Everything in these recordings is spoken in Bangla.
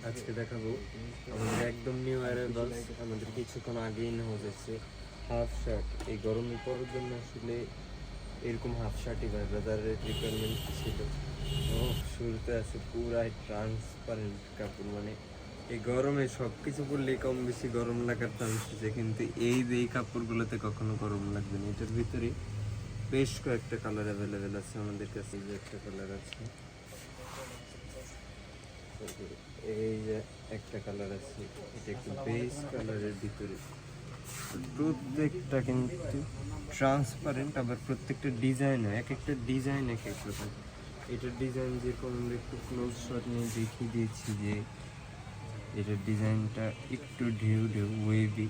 আজকে দেখাবো আমাদের একদম নিউ অ্যারাইভাল, আমাদের কিছুক্ষণ আগেই নেওয়া যাচ্ছে হাফ শার্ট। এই গরমে পরার জন্য আসলে এরকম হাফ শার্টই ভাই ব্রাদারের রিকোয়ারমেন্ট ছিল। ও শুরুতে আছে পুরাই ট্রান্সপারেন্ট কাপড়, মানে এই গরমে সব কিছু পরলেই কম বেশি গরম লাগার চান্স আছে, কিন্তু এই যে এই কাপড়গুলোতে কখনো গরম লাগবে না। এটার ভিতরে বেশ কয়েকটা কালার অ্যাভেলেবেল আছে আমাদের কাছে। যে একটা কালার আছে, এই যে একটা কালার আছে, এটা একটু বেজ কালারের ভিতরে। প্রত্যেকটা কিন্তু ট্রান্সপারেন্ট, আবার প্রত্যেকটা ডিজাইনও এক একটা ডিজাইন এক এক রকম। এটার ডিজাইন যেরকম আমরা একটু ক্লোজ শট নিয়ে দেখিয়ে দিয়েছি যে এটার ডিজাইনটা একটু ঢেউ ঢেউ ওয়েভি,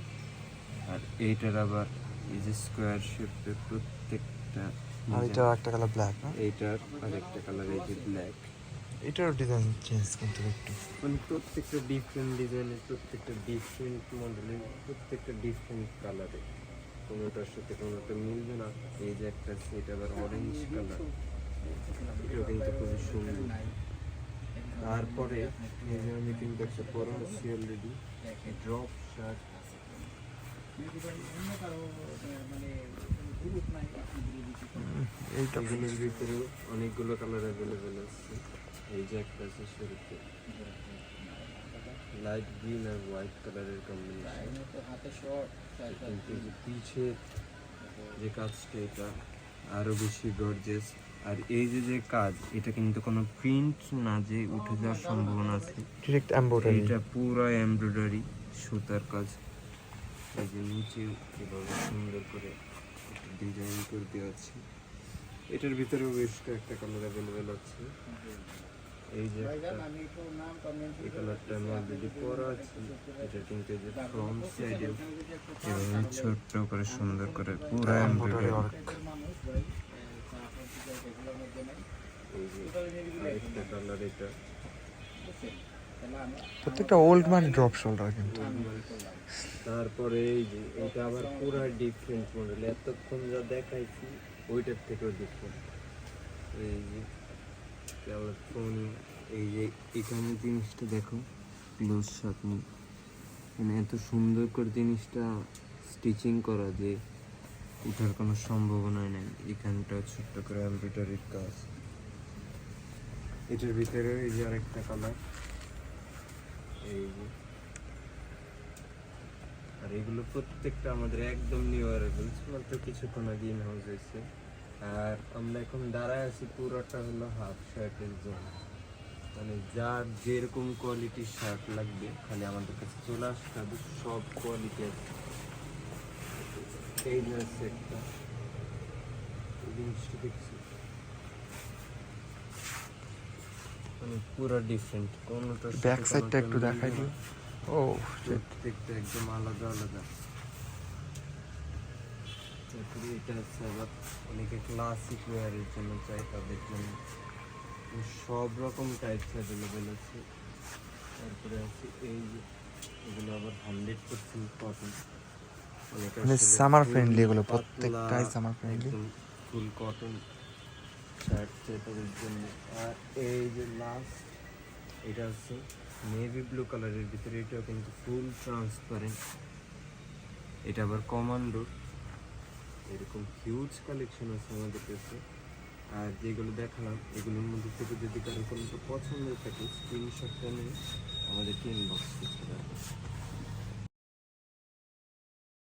আর এইটার আবার এই যে স্কোয়ার শেপের প্রত্যেকটা। আর এটার একটা কালার ব্ল্যাক না? এইটার আর একটা কালার এই যে ব্ল্যাক। এটারও ডিজাইন চেঞ্জ কিন্তু একটু, মানে প্রত্যেকটা ডিফারেন্ট ডিজাইনের, প্রত্যেকটা ডিফারেন্ট মডেলের, প্রত্যেকটা ডিফারেন্ট কালারে, কোনোটার সাথে কোনোটা মিলবে না। এই যে একটা আছে, এটা আবার অরেঞ্জ কালার, এটাও কিন্তু খুবই সুন্দর। তারপরে এই যে আমি কিন্তু একটা পরা আছি অলরেডি, ড্রপ শার্ট। এগুলোর ভিতরেও অনেকগুলো কালার অ্যাভেলেবেল আছে। এই যে একটা আছে শুরুতে লাইট গ্রিন আর হোয়াইট কালারের কম্বিনেশন, কিন্তু যে পিছে যে কাজটা এটা আরো বেশি গর্জিয়াস। আর এই যে যে কাজ, এটা কিন্তু কোনো প্রিন্ট না যে উঠে যাওয়ার সম্ভাবনা আছে, ডিরেক্ট এমব্রয়ডারি। এটা পুরো এমব্রয়ডারি সুতার কাজ। এই যে নিচে এভাবে সুন্দর করে ডিজাইন করে দেওয়া আছে। এটার ভিতরেও বেশ কয়েকটা কালার অ্যাভেলেবেল আছে। এই যে এই কালারটা আমি অলরেডি পরা আছে। এটা কিন্তু এই যে ফ্রন্ট সাইডে এভাবে ছোট্ট করে সুন্দর করে পুরো এমব্রয়ডারি ওয়ার্ক। এই যে আরেকটা কালার, এটা প্রত্যেকটা ওল্ড ম্যান ড্রপ শোল্ডার কিন্তু। তারপরে এই যে এটা আবার পুরো ডিফারেন্ট মডেল, এতক্ষণ যা দেখাইছি ওইটার থেকেও ডিফারেন্ট। এই যে ক্যালিফোর্নিয়া, এই যে এখানে জিনিসটা দেখো ক্লোজ শট নিয়ে, মানে এত সুন্দর করে জিনিসটা স্টিচিং করা যে উঠার কোনো সম্ভাবনাই নেই। এখানটা ছোট্ট করে এমব্রয়ডারির কাজ। এটার ভিতরে এই যে আরেকটা কালার, এই যে। আর এগুলো প্রত্যেকটা আমাদের একদম নিউ অ্যারাইভেলস, মাত্র কিছুক্ষণ আগে ইন হাউস হয়েছে। আর আমরা এখন দাঁড়ায় আছি, পুরোটা হলো হাফ শার্টের জন্য। মানে যার যেরকম কোয়ালিটির শার্ট লাগবে খালি আমাদের কাছে চলে আসতে হবে, সব কোয়ালিটি আছে। এই যে আছে একটা, এই জিনিসটা দেখছি মানে পুরো ডিফারেন্ট, কোনোটা ব্যাক সাইডটা একটু দেখাই দিও। ও প্রত্যেকটা একদম আলাদা আলাদা। তারপরে এটা আছে আবার অনেকে ক্লাসিক ওয়্যারের জন্য চাই, তাদের জন্য সব রকম টাইপস অ্যাভেলেবেল আছে। তারপরে আছে এই যে এগুলো আবার 100% কটন, মানে সামার ফ্রেন্ডলি, এগুলো প্রত্যেকটাই সামার ফ্রেন্ডলি। ফুল কটন শার্ট চাই তাদের জন্য। আর এই যে লাস্ট এটা আছে নেভি ব্লু কালারের ভিতরে, এটাও কিন্তু ফুল ট্রান্সপারেন্ট। এটা আবার কমান্ডো, এরকম হিউজ কালেকশন আছে আমাদের কাছে। আর যেগুলো দেখালাম এগুলোর মধ্যে থেকে যদি কারো কোনো পছন্দ থাকে স্ক্রিনশটটা নিয়ে আমাদেরকে ইনবক্স করতে